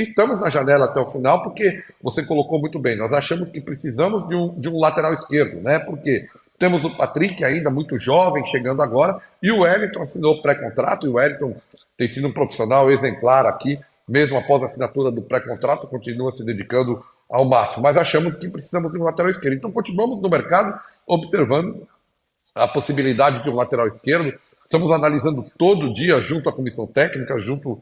estamos na janela até o final, porque você colocou muito bem, nós achamos que precisamos de um lateral esquerdo, né? Porque temos o Patrick ainda muito jovem, chegando agora, e o Wellington assinou pré-contrato, e o Wellington tem sido um profissional exemplar aqui, mesmo após a assinatura do pré-contrato, continua se dedicando ao máximo. Mas achamos que precisamos de um lateral esquerdo. Então continuamos no mercado observando a possibilidade de um lateral esquerdo. Estamos analisando todo dia, junto à comissão técnica, junto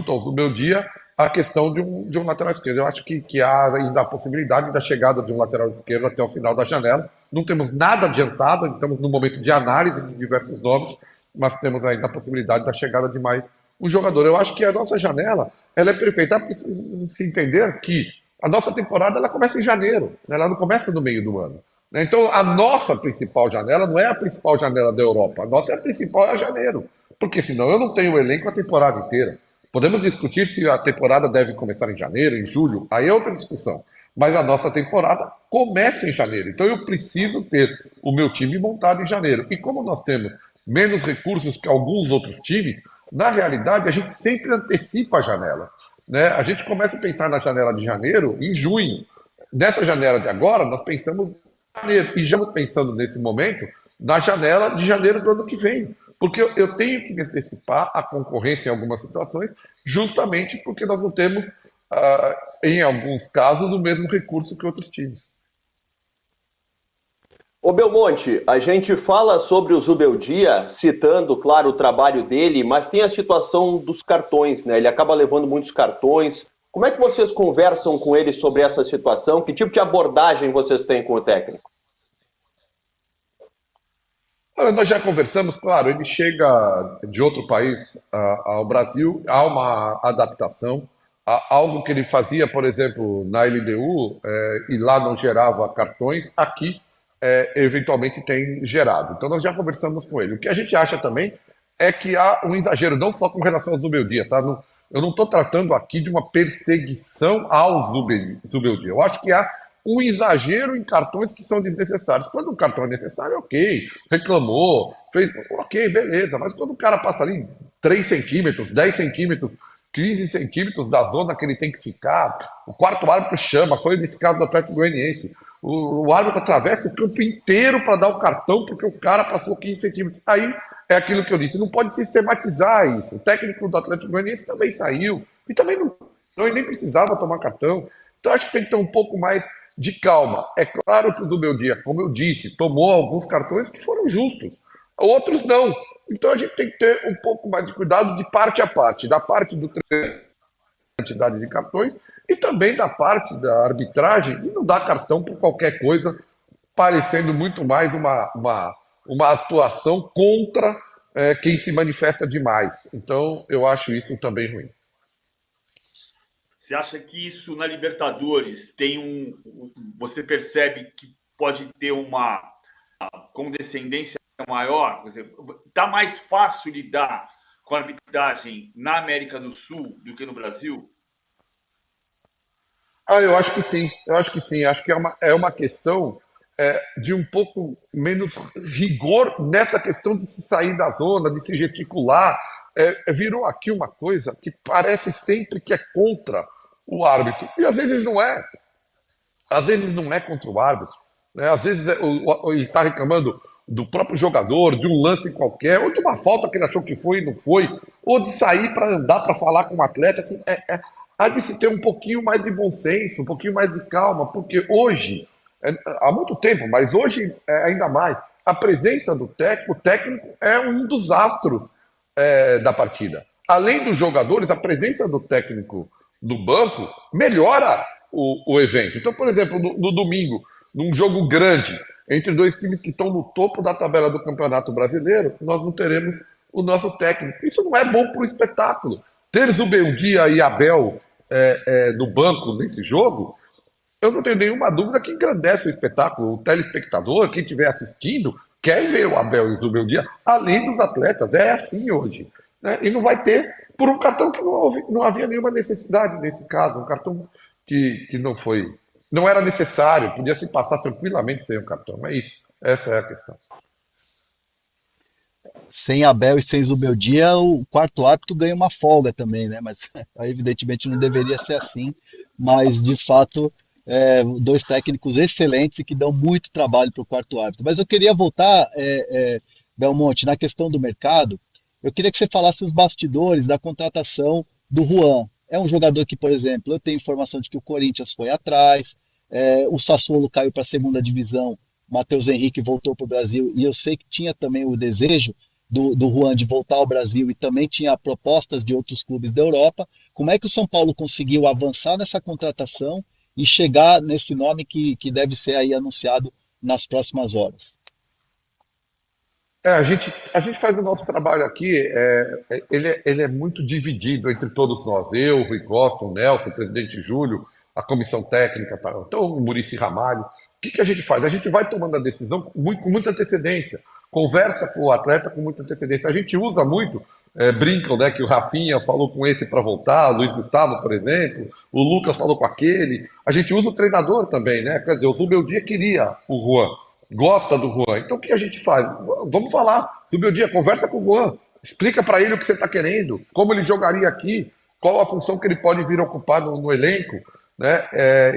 ao meu dia, a questão de um lateral esquerdo. Eu acho que há ainda a possibilidade da chegada de um lateral esquerdo até o final da janela. Não temos nada adiantado, estamos no momento de análise de diversos nomes, mas temos ainda a possibilidade da chegada de mais um jogador. Eu acho que a nossa janela ela é perfeita. Precisa se entender que a nossa temporada ela começa em janeiro, né? Ela não começa no meio do ano. Né? Então, a nossa principal janela não é a principal janela da Europa, a nossa principal é a janeiro, porque senão eu não tenho o elenco a temporada inteira. Podemos discutir se a temporada deve começar em janeiro, em julho, aí é outra discussão. Mas a nossa temporada começa em janeiro, então eu preciso ter o meu time montado em janeiro. E como nós temos menos recursos que alguns outros times, na realidade a gente sempre antecipa as janelas. Né? A gente começa a pensar na janela de janeiro em junho. Nessa janela de agora, nós pensamos em janeiro. E já pensando nesse momento, na janela de janeiro do ano que vem. Porque eu tenho que me antecipar a concorrência em algumas situações, justamente porque nós não temos, em alguns casos, o mesmo recurso que outros times. Ô Belmonte, a gente fala sobre o Zubeldia, citando, claro, o trabalho dele, mas tem a situação dos cartões, né? Ele acaba levando muitos cartões. Como é que vocês conversam com ele sobre essa situação? Que tipo de abordagem vocês têm com o técnico? Olha, nós já conversamos, claro, ele chega de outro país ao Brasil, há uma adaptação, há algo que ele fazia, por exemplo, na LDU, e lá não gerava cartões, aqui eventualmente tem gerado. Então nós já conversamos com ele. O que a gente acha também é que há um exagero, não só com relação ao Zubeldia, tá? Eu não estou tratando aqui de uma perseguição ao Zubeldia. Eu acho que há um exagero em cartões que são desnecessários. Quando o cartão é necessário, ok, reclamou, fez, ok, beleza, mas quando o cara passa ali 3 centímetros, 10 centímetros, 15 centímetros da zona que ele tem que ficar, o quarto árbitro chama, foi nesse caso do Atlético Goianiense, o árbitro atravessa o campo inteiro para dar o cartão porque o cara passou 15 centímetros. Aí é aquilo que eu disse, não pode sistematizar isso. O técnico do Atlético Goianiense também saiu, e também não, e nem precisava tomar cartão. Então acho que tem que ter um pouco mais de calma. É claro que o Zubeldia, como eu disse, tomou alguns cartões que foram justos, outros não. Então a gente tem que ter um pouco mais de cuidado de parte a parte, da parte do treinador, quantidade de cartões, e também da parte da arbitragem, de não dar cartão por qualquer coisa, parecendo muito mais uma atuação contra quem se manifesta demais. Então eu acho isso também ruim. Você acha que isso na Libertadores tem você percebe que pode ter uma condescendência maior? Está mais fácil lidar com a arbitragem na América do Sul do que no Brasil? Eu acho que sim, eu acho que sim. Acho que é uma questão de um pouco menos rigor nessa questão de se sair da zona, de se gesticular. Virou aqui uma coisa que parece sempre que é contra o árbitro. E às vezes não é. Às vezes não é contra o árbitro. Né? Às vezes ele está reclamando do próprio jogador, de um lance qualquer, ou de uma falta que ele achou que foi e não foi, ou de sair para andar para falar com o atleta. Assim, há de se ter um pouquinho mais de bom senso, um pouquinho mais de calma, porque hoje, há muito tempo, mas hoje ainda mais, a presença do técnico, o técnico é um dos astros da partida. Além dos jogadores, a presença do técnico no banco melhora o evento. Então, por exemplo, no domingo, num jogo grande, entre dois times que estão no topo da tabela do Campeonato Brasileiro, nós não teremos o nosso técnico. Isso não é bom para o espetáculo. Ter Zubeldia e Abel no banco nesse jogo, eu não tenho nenhuma dúvida que engrandece o espetáculo. O telespectador, quem estiver assistindo, quer ver o Abel e o Zubeldia, além dos atletas. É assim hoje. Né? E não vai ter por um cartão que não havia nenhuma necessidade nesse caso. Um cartão que não era necessário, podia se passar tranquilamente sem o cartão. É isso. Essa é a questão. sem Abel e sem Zubeldia, o quarto árbitro ganha uma folga também, né? Mas evidentemente não deveria ser assim. Mas de fato, dois técnicos excelentes e que dão muito trabalho para o quarto árbitro. Mas eu queria voltar, Belmonte, na questão do mercado. Eu queria que você falasse os bastidores da contratação do Juan. É um jogador que, por exemplo, eu tenho informação de que o Corinthians foi atrás, o Sassuolo caiu para a segunda divisão, Matheus Henrique voltou para o Brasil, e eu sei que tinha também o desejo do Juan de voltar ao Brasil e também tinha propostas de outros clubes da Europa. Como é que o São Paulo conseguiu avançar nessa contratação e chegar nesse nome que deve ser aí anunciado nas próximas horas? A gente faz o nosso trabalho aqui, ele é muito dividido entre todos nós, eu, o Rui Costa, o Nelson, o presidente Júlio, a comissão técnica, tá? Então o Muricy Ramalho. O que a gente faz? A gente vai tomando a decisão com muita antecedência, conversa com o atleta com muita antecedência. A gente usa muito, brincam, né, que o Rafinha falou com esse para voltar, o Luiz Gustavo, por exemplo, o Lucas falou com aquele. A gente usa o treinador também, né? Quer dizer, o Zubeldia queria o Juan, gosta do Juan. Então o que a gente faz? Vamos falar. Zubeldia, conversa com o Juan, explica para ele o que você está querendo, como ele jogaria aqui, qual a função que ele pode vir ocupar no elenco, né?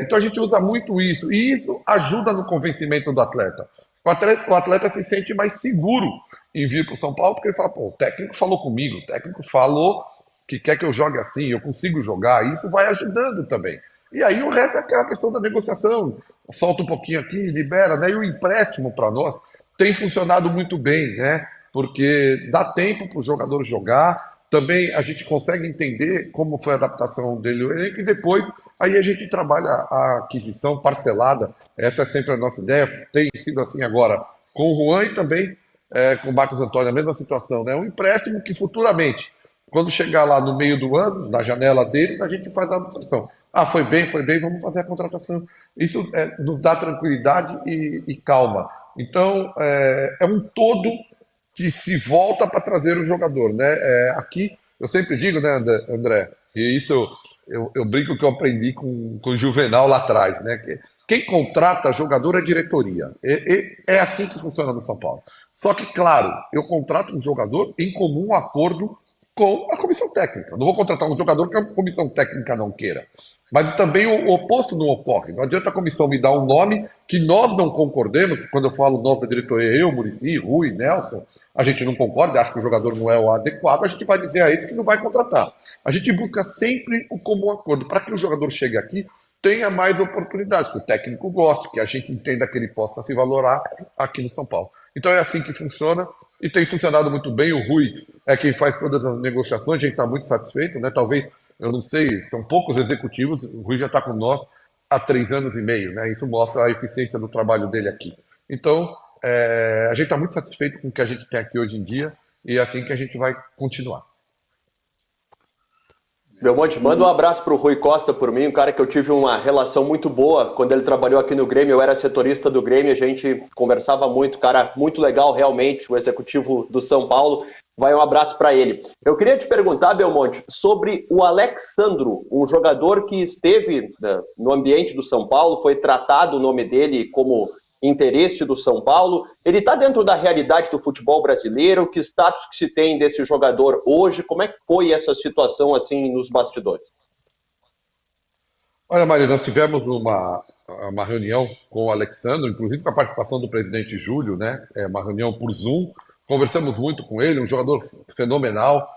Então a gente usa muito isso, e isso ajuda no convencimento do atleta. O atleta se sente mais seguro em vir para o São Paulo, porque ele fala, pô, o técnico falou comigo, o técnico falou que quer que eu jogue assim, eu consigo jogar, e isso vai ajudando também. E aí o resto é aquela questão da negociação, solta um pouquinho aqui, libera, né? E o empréstimo para nós tem funcionado muito bem, né? Porque dá tempo para o jogador jogar, também a gente consegue entender como foi a adaptação dele ao elenco, e depois aí a gente trabalha a aquisição parcelada. Essa é sempre a nossa ideia, tem sido assim agora com o Juan e também com o Marcos Antônio, a mesma situação, né? Um empréstimo que futuramente, quando chegar lá no meio do ano, na janela deles, a gente faz a absorção. Ah, foi bem, vamos fazer a contratação. Isso nos dá tranquilidade e calma. Então, é um todo que se volta para trazer o jogador, né? Aqui, eu sempre digo, né, André, e isso eu brinco que eu aprendi com o Juvenal lá atrás, né? Que quem contrata jogador é diretoria. É assim que funciona no São Paulo. Só que, claro, eu contrato um jogador em comum acordo com a comissão técnica. Não vou contratar um jogador que a comissão técnica não queira. Mas também o oposto não ocorre. Não adianta a comissão me dar um nome que nós não concordemos. Quando eu falo nós da diretoria, eu, Muricy, Rui, Nelson, a gente não concorda, acha que o jogador não é o adequado, a gente vai dizer a eles que não vai contratar. A gente busca sempre o comum acordo para que o jogador chegue aqui, tenha mais oportunidades, que o técnico goste, que a gente entenda que ele possa se valorar aqui no São Paulo. Então é assim que funciona e tem funcionado muito bem. O Rui é quem faz todas as negociações, a gente está muito satisfeito, né? Talvez, eu não sei, são poucos executivos, o Rui já está com nós há 3 anos e meio, né? Isso mostra a eficiência do trabalho dele aqui. Então, a gente está muito satisfeito com o que a gente tem aqui hoje em dia e é assim que a gente vai continuar. Belmonte, manda um abraço para o Rui Costa por mim, um cara que eu tive uma relação muito boa quando ele trabalhou aqui no Grêmio. Eu era setorista do Grêmio, a gente conversava muito, cara muito legal realmente, o executivo do São Paulo. Vai um abraço para ele. Eu queria te perguntar, Belmonte, sobre o Alexandro, um jogador que esteve no ambiente do São Paulo, foi tratado o nome dele como interesse do São Paulo. Ele está dentro da realidade do futebol brasileiro? Que status que se tem desse jogador hoje? Como é que foi essa situação assim nos bastidores? Olha, Maria, nós tivemos uma reunião com o Alexandre, inclusive com a participação do presidente Júlio, né? Uma reunião por Zoom. Conversamos muito com ele, um jogador fenomenal.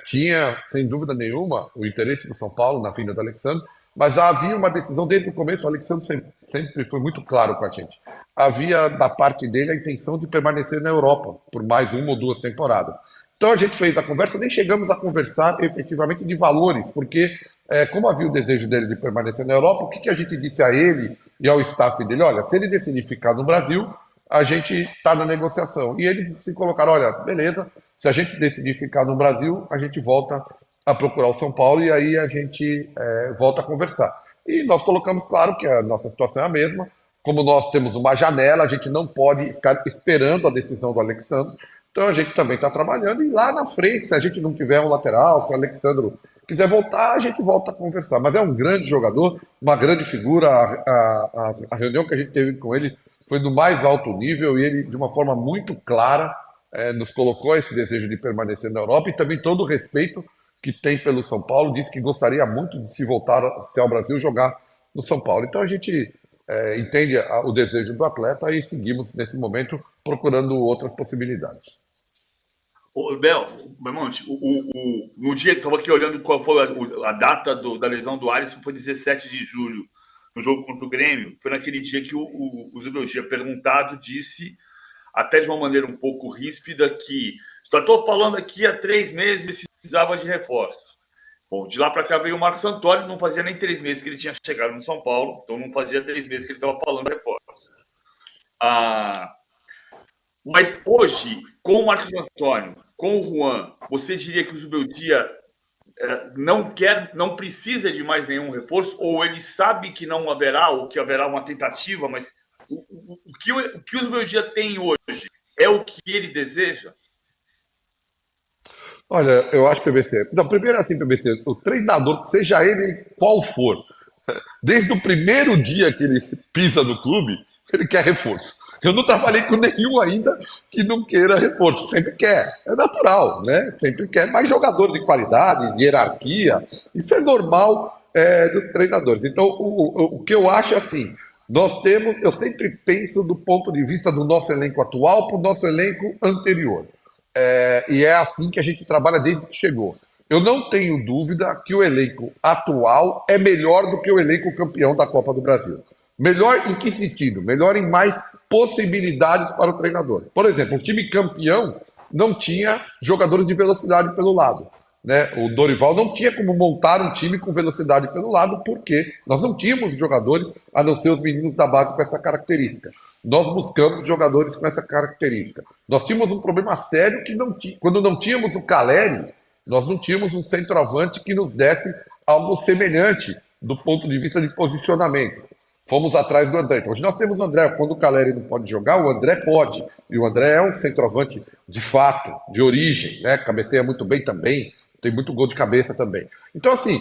Tinha, sem dúvida nenhuma, o interesse do São Paulo na vinda do Alexandre, mas havia uma decisão desde o começo. O Alexandre sempre foi muito claro com a gente. Havia da parte dele a intenção de permanecer na Europa por mais 1 ou 2 temporadas. Então a gente fez a conversa, nem chegamos a conversar efetivamente de valores, porque como havia o desejo dele de permanecer na Europa, o que a gente disse a ele e ao staff dele? Olha, se ele decidir ficar no Brasil, a gente está na negociação. E eles se colocaram, olha, beleza, se a gente decidir ficar no Brasil, a gente volta a procurar o São Paulo e aí a gente volta a conversar. E nós colocamos claro que a nossa situação é a mesma. Como nós temos uma janela, a gente não pode ficar esperando a decisão do Alexandre. Então a gente também está trabalhando e lá na frente, se a gente não tiver um lateral, se o Alexandre quiser voltar, a gente volta a conversar. Mas é um grande jogador, uma grande figura. A reunião que a gente teve com ele foi do mais alto nível e ele, de uma forma muito clara, nos colocou esse desejo de permanecer na Europa e também todo o respeito que tem pelo São Paulo, disse que gostaria muito de se voltar se ao Brasil jogar no São Paulo. Então a gente entende o desejo do atleta e seguimos nesse momento procurando outras possibilidades. Ô, Bel, meu irmão, no dia que estava aqui olhando qual foi a data da lesão do Alisson, foi 17 de julho, no jogo contra o Grêmio. Foi naquele dia que o Zubeldia, perguntado, disse, até de uma maneira um pouco ríspida, que estou falando aqui há 3 meses precisava de reforços. Bom, de lá para cá veio o Marcos Antônio, não fazia nem 3 meses que ele tinha chegado no São Paulo, então não fazia 3 meses que ele estava falando de reforços. Mas hoje, com o Marcos Antônio, com o Juan, você diria que o Zubeldia não precisa de mais nenhum reforço, ou ele sabe que não haverá, ou que haverá uma tentativa, mas o que o Zubeldia tem hoje é o que ele deseja? Olha, eu acho, PVC. Não, primeiro assim, PVC, o treinador, seja ele qual for, desde o primeiro dia que ele pisa no clube, ele quer reforço. Eu não trabalhei com nenhum ainda que não queira reforço. Sempre quer. É natural, né? Sempre quer mais jogador de qualidade, de hierarquia. Isso é normal dos treinadores. Então, o que eu acho é assim, eu sempre penso do ponto de vista do nosso elenco atual para o nosso elenco anterior. E é assim que a gente trabalha desde que chegou. Eu não tenho dúvida que o elenco atual é melhor do que o elenco campeão da Copa do Brasil. Melhor em que sentido? Melhor em mais possibilidades para o treinador. Por exemplo, o time campeão não tinha jogadores de velocidade pelo lado, né? O Dorival não tinha como montar um time com velocidade pelo lado, porque nós não tínhamos jogadores, a não ser os meninos da base com essa característica. Nós buscamos jogadores com essa característica. Nós tínhamos um problema sério que quando não tínhamos o Caleri, nós não tínhamos um centroavante que nos desse algo semelhante do ponto de vista de posicionamento. Fomos atrás do André. Hoje nós temos o André. Quando o Caleri não pode jogar, o André pode. E o André é um centroavante de fato, de origem, né? Cabeceia muito bem também. Tem muito gol de cabeça também. Então, assim,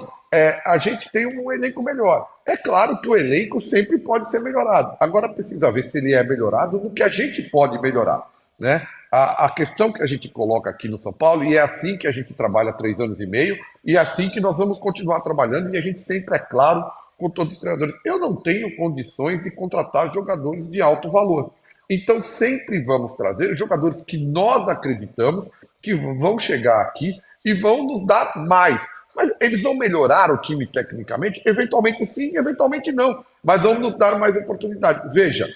a gente tem um elenco melhor. É claro que o elenco sempre pode ser melhorado. Agora precisa ver se ele é melhorado no que a gente pode melhorar, né? A questão que a gente coloca aqui no São Paulo, e é assim que a gente trabalha há 3 anos e meio, e é assim que nós vamos continuar trabalhando, e a gente sempre é claro com todos os treinadores. Eu não tenho condições de contratar jogadores de alto valor. Então sempre vamos trazer jogadores que nós acreditamos que vão chegar aqui e vão nos dar mais. Mas eles vão melhorar o time tecnicamente? Eventualmente sim, eventualmente não. Mas vão nos dar mais oportunidade. Veja,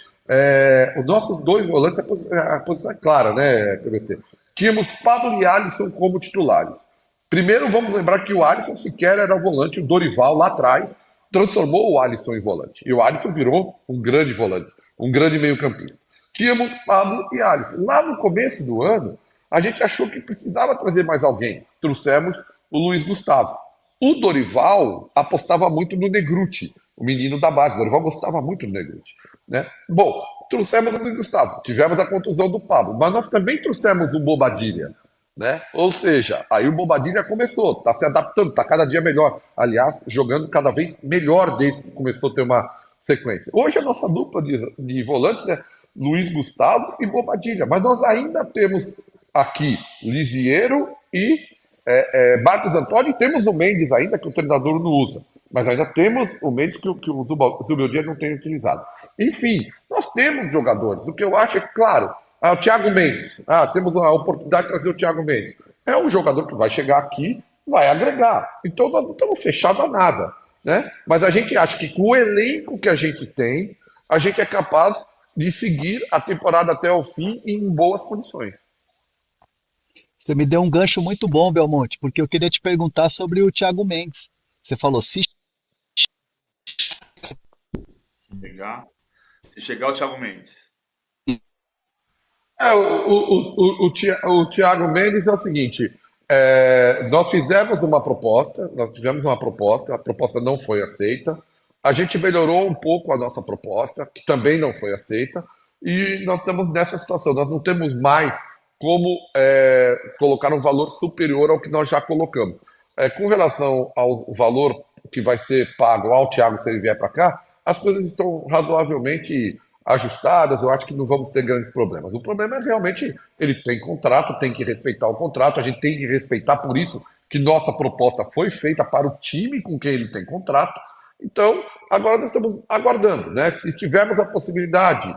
os nossos 2 volantes, a posição é clara, né, PVC? Tínhamos Pablo e Alisson como titulares. Primeiro vamos lembrar que o Alisson sequer era volante, o Dorival lá atrás transformou o Alisson em volante. E o Alisson virou um grande volante, um grande meio-campista. Tínhamos Pablo e Alisson. Lá no começo do ano, a gente achou que precisava trazer mais alguém. Trouxemos o Luiz Gustavo. O Dorival apostava muito no Negruti, o menino da base. O Dorival gostava muito do Negruti, né? Bom, trouxemos o Luiz Gustavo. Tivemos a contusão do Pablo. Mas nós também trouxemos o Bobadilha, né? Ou seja, aí o Bobadilha começou, está se adaptando, está cada dia melhor. Aliás, jogando cada vez melhor desde que começou a ter uma sequência. Hoje a nossa dupla de volantes é Luiz Gustavo e Bobadilha, mas nós ainda temos aqui Lisiero e Marcos Antônio, e temos o Mendes ainda, que o treinador não usa. Mas ainda temos o Mendes que o Zubeldia não tem utilizado. Enfim, nós temos jogadores. O que eu acho é claro. O Thiago Mendes. Temos a oportunidade de trazer o Thiago Mendes. É um jogador que vai chegar aqui, vai agregar. Então nós não estamos fechados a nada, né? Mas a gente acha que com o elenco que a gente tem, a gente é capaz de seguir a temporada até o fim em boas condições. Você me deu um gancho muito bom, Belmonte, porque eu queria te perguntar sobre o Thiago Mendes. Você falou, se chegar o Thiago Mendes. O Thiago Mendes é o seguinte, nós tivemos uma proposta, a proposta não foi aceita, a gente melhorou um pouco a nossa proposta, que também não foi aceita, e nós estamos nessa situação, nós não temos mais como colocar um valor superior ao que nós já colocamos. Com relação ao valor que vai ser pago ao Thiago se ele vier para cá, as coisas estão razoavelmente ajustadas, eu acho que não vamos ter grandes problemas. O problema é realmente, ele tem contrato, tem que respeitar o contrato, a gente tem que respeitar, por isso que nossa proposta foi feita para o time com quem ele tem contrato. Então, agora nós estamos aguardando, né? Se tivermos a possibilidade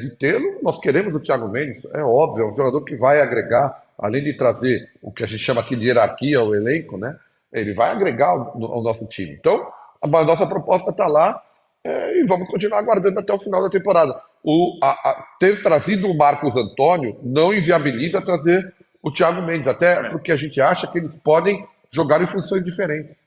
de tê-lo, nós queremos o Thiago Mendes, é óbvio, é um jogador que vai agregar, além de trazer o que a gente chama aqui de hierarquia ao elenco, né? Ele vai agregar ao nosso time. Então, a nossa proposta está lá, e vamos continuar aguardando até o final da temporada. Ter trazido o Marcos Antônio não inviabiliza trazer o Thiago Mendes, até porque a gente acha que eles podem jogar em funções diferentes.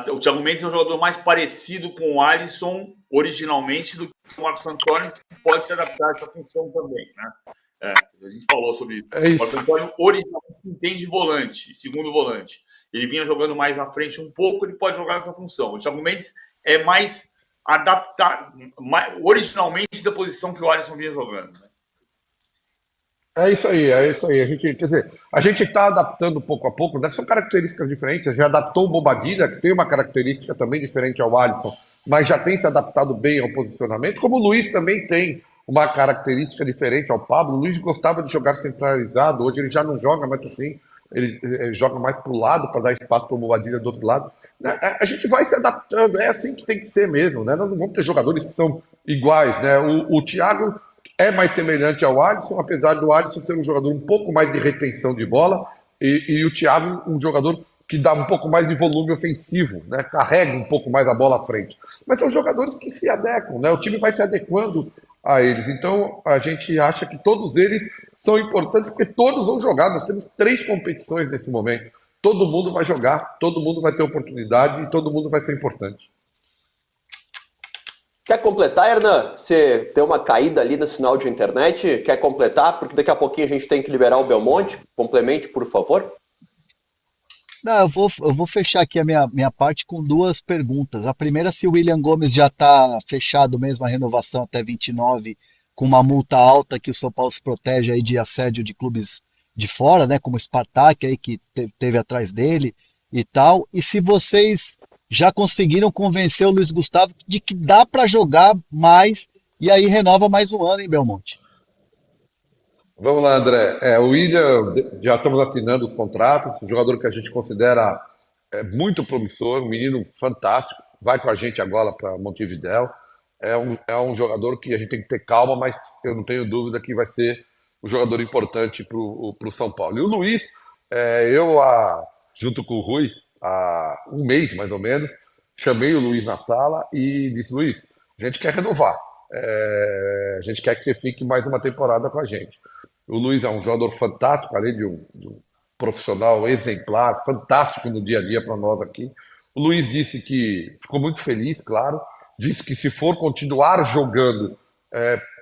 O Thiago Mendes é um jogador mais parecido com o Alisson originalmente do que o Marcos Antônio, que pode se adaptar a essa função também, né? A gente falou sobre isso. O Marcos Antônio originalmente entende volante, segundo volante. Ele vinha jogando mais à frente um pouco, ele pode jogar nessa função. O Thiago Mendes é mais adaptado, originalmente da posição que o Alisson vinha jogando, né? É isso aí, é isso aí. Quer dizer, a gente está adaptando pouco a pouco, né? São características diferentes. Já adaptou o Bobadilha, que tem uma característica também diferente ao Alisson, mas já tem se adaptado bem ao posicionamento, como o Luiz também tem uma característica diferente ao Pablo. O Luiz gostava de jogar centralizado, hoje ele já não joga mais assim, ele joga mais para o lado para dar espaço para o Bobadilha do outro lado. A gente vai se adaptando, é assim que tem que ser mesmo, né? Nós não vamos ter jogadores que são iguais, né? O Thiago é mais semelhante ao Alisson, apesar do Alisson ser um jogador um pouco mais de retenção de bola e o Thiago um jogador que dá um pouco mais de volume ofensivo, né? Carrega um pouco mais a bola à frente. Mas são jogadores que se adequam, né? O time vai se adequando a eles. Então a gente acha que todos eles são importantes porque todos vão jogar. Nós temos 3 competições nesse momento. Todo mundo vai jogar, todo mundo vai ter oportunidade e todo mundo vai ser importante. Quer completar, Hernan? Você deu uma caída ali no sinal de internet. Quer completar? Porque daqui a pouquinho a gente tem que liberar o Belmonte. Complemente, por favor. Não, eu vou fechar aqui a minha parte com 2 perguntas. A primeira, se o William Gomes já está fechado mesmo a renovação até 29, com uma multa alta que o São Paulo se protege aí de assédio de clubes de fora, né, como o Spartak aí que teve atrás dele e tal. E se vocês já conseguiram convencer o Luiz Gustavo de que dá para jogar mais e aí renova mais um ano em Belmonte. Vamos lá, André. O William, já estamos assinando os contratos, um jogador que a gente considera muito promissor, um menino fantástico, vai com a gente agora para Montevidéu. É um jogador que a gente tem que ter calma, mas eu não tenho dúvida que vai ser um jogador importante para o São Paulo. E o Luiz, junto com o Rui, há um mês mais ou menos, chamei o Luiz na sala e disse: Luiz, a gente quer renovar, a gente quer que você fique mais uma temporada com a gente. O Luiz é um jogador fantástico, além de um profissional exemplar, fantástico no dia a dia para nós aqui. O Luiz disse que ficou muito feliz, claro, disse que se for continuar jogando,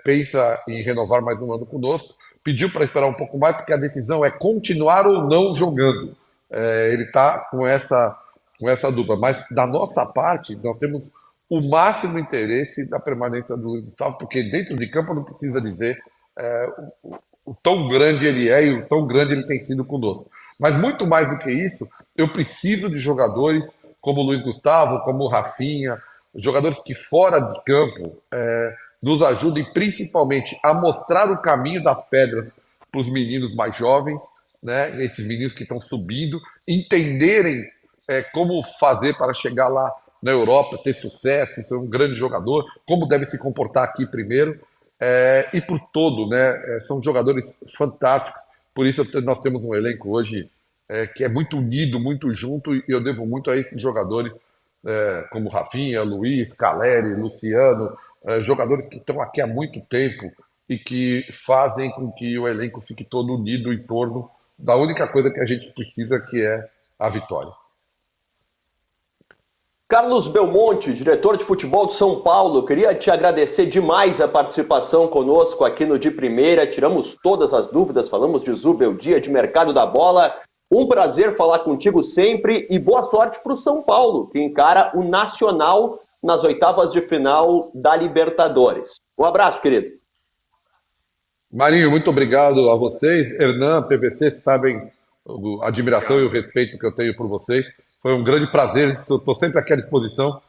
pensa em renovar mais um ano conosco, pediu para esperar um pouco mais, porque a decisão é continuar ou não jogando. Ele está com essa dupla, mas da nossa parte, nós temos o máximo interesse da permanência do Luiz Gustavo, porque dentro de campo não precisa dizer o tão grande ele é e o tão grande ele tem sido conosco. Mas muito mais do que isso, eu preciso de jogadores como o Luiz Gustavo, como o Rafinha, jogadores que fora de campo nos ajudem principalmente a mostrar o caminho das pedras para os meninos mais jovens, né, esses meninos que estão subindo, entenderem como fazer para chegar lá na Europa, ter sucesso, ser um grande jogador, como deve se comportar aqui primeiro, e por todo, né, são jogadores fantásticos, por isso nós temos um elenco hoje que é muito unido, muito junto, e eu devo muito a esses jogadores, como Rafinha, Luiz, Caleri, Luciano, jogadores que estão aqui há muito tempo e que fazem com que o elenco fique todo unido em torno da única coisa que a gente precisa, que é a vitória. Carlos Belmonte, diretor de futebol de São Paulo, queria te agradecer demais a participação conosco aqui no De Primeira. Tiramos todas as dúvidas, falamos de Zubeldia, de mercado da bola. Um prazer falar contigo sempre e boa sorte para o São Paulo, que encara o Nacional nas oitavas de final da Libertadores. Um abraço, querido. Marinho, muito obrigado a vocês. Hernan, PVC, sabem a admiração e o respeito que eu tenho por vocês. Foi um grande prazer, estou sempre aqui à disposição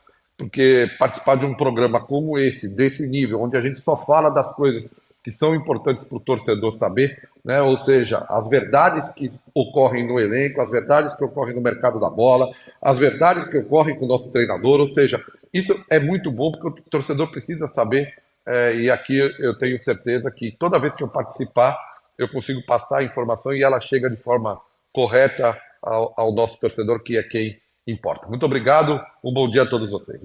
porque participar de um programa como esse, desse nível, onde a gente só fala das coisas que são importantes para o torcedor saber, né? Ou seja, as verdades que ocorrem no elenco, as verdades que ocorrem no mercado da bola, as verdades que ocorrem com o nosso treinador, ou seja, isso é muito bom porque o torcedor precisa saber, e aqui eu tenho certeza que toda vez que eu participar, eu consigo passar a informação e ela chega de forma correta ao nosso torcedor, que é quem importa. Muito obrigado, um bom dia a todos vocês.